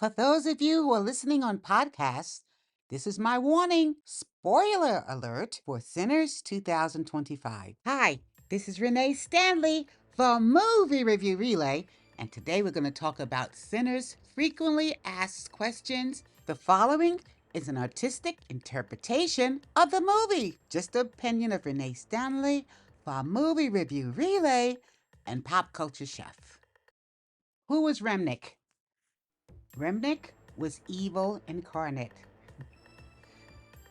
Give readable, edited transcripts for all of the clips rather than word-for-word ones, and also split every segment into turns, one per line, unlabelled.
For those of you who are listening on podcasts, this is my warning. Spoiler alert for Sinners 2025. Hi, this is Renee Stanley for Movie Review Relay, and today we're going to talk about Sinners Frequently Asked Questions. The following is an artistic interpretation of the movie. Just the opinion of Renee Stanley for Movie Review Relay and Pop Culture Chef. Who was Remnick? Remnick was evil incarnate.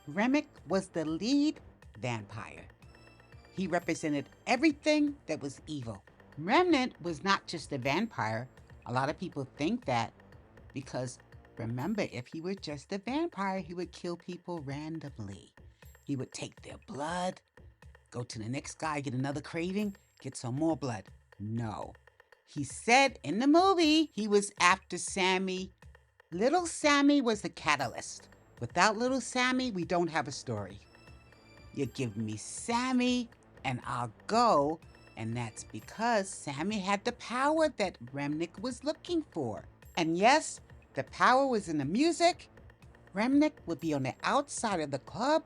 Remmick was the lead vampire. He represented everything that was evil. Remnant was not just a vampire. A lot of people think that because, remember, if he were just a vampire, he would kill people randomly. He would take their blood, go to the next guy, get another craving, get some more blood. No. He said in the movie he was after Sammy. Little Sammy was the catalyst. Without little Sammy, we don't have a story. You give me Sammy and I'll go, and that's because Sammy had the power that Remnick was looking for. And yes, the power was in the music. Remnick would be on the outside of the club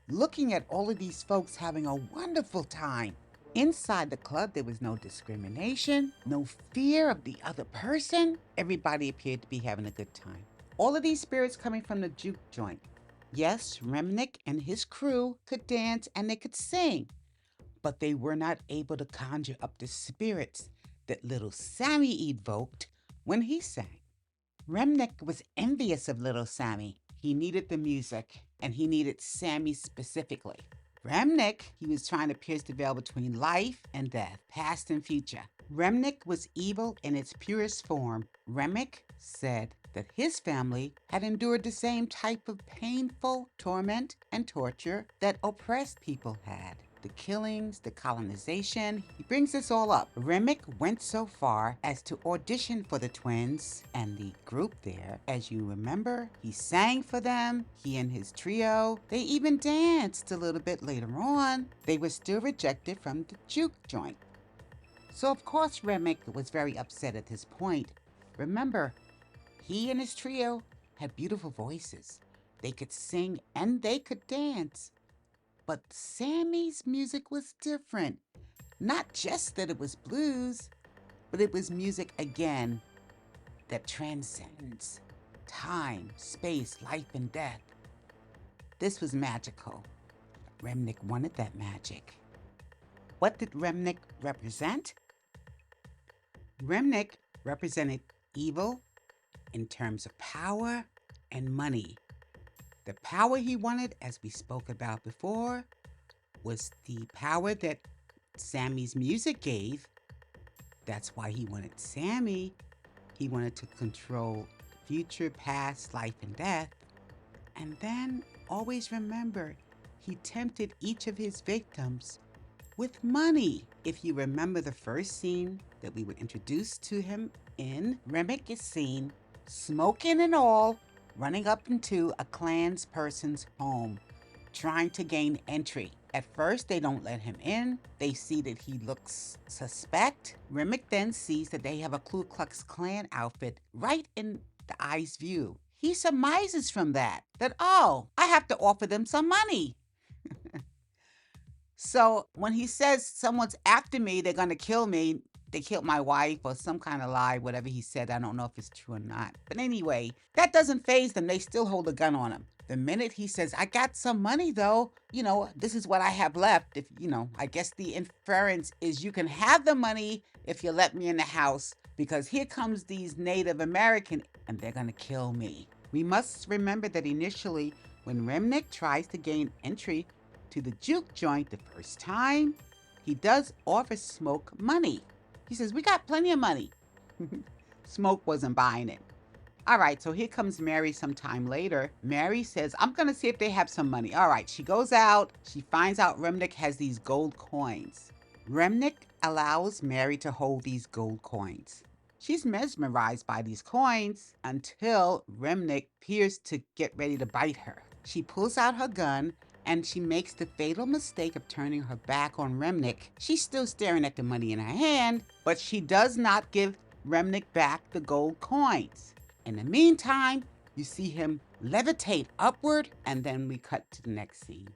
looking at all of these folks having a wonderful time. Inside the club, there was no discrimination, no fear of the other person. Everybody appeared to be having a good time. All of these spirits coming from the juke joint. Yes, Remnick and his crew could dance and they could sing, but they were not able to conjure up the spirits that little Sammy evoked when he sang. Remnick was envious of little Sammy. He needed the music, and he needed Sammy specifically. Remnick, he was trying to pierce the veil between life and death, past and future. Remnick was evil in its purest form. Remmick said that his family had endured the same type of painful torment and torture that oppressed people had. The killings, the colonization, he brings this all up. Remmick went so far as to audition for the twins and the group there. As you remember, he sang for them, he and his trio. They even danced a little bit later on. They were still rejected from the juke joint. So of course Remmick was very upset at this point. Remember, he and his trio had beautiful voices. They could sing and they could dance. But Sammy's music was different. Not just that it was blues, but it was music again that transcends time, space, life, and death. This was magical. Remnick wanted that magic. What did Remnick represent? Remnick represented evil in terms of power and money. The power he wanted, as we spoke about before, was the power that Sammy's music gave. That's why he wanted Sammy. He wanted to control future, past, life, and death. And then always remember, he tempted each of his victims with money. If you remember the first scene that we were introduced to him in, Remmick is seen, smoking and all, running up into a clansperson's home, trying to gain entry. At first, they don't let him in. They see that he looks suspect. Remmick then sees that they have a Ku Klux Klan outfit right in the eye's view. He surmises from that, oh, I have to offer them some money. So when he says someone's after me, they're gonna kill me, they killed my wife or some kind of lie, whatever he said. I don't know if it's true or not. But anyway, that doesn't faze them. They still hold a gun on him. The minute he says, I got some money though, this is what I have left. If, I guess the inference is you can have the money if you let me in the house, because here comes these Native American and they're gonna kill me. We must remember that initially when Remnick tries to gain entry to the juke joint the first time, he does offer Smoke money. He says, we got plenty of money. Smoke wasn't buying it. All right, so here comes Mary sometime later. Mary says, I'm going to see if they have some money. All right, she goes out. She finds out Remnick has these gold coins. Remnick allows Mary to hold these gold coins. She's mesmerized by these coins until Remnick appears to get ready to bite her. She pulls out her gun and she makes the fatal mistake of turning her back on Remnick. She's still staring at the money in her hand, but she does not give Remnick back the gold coins. In the meantime, you see him levitate upward, and then we cut to the next scene.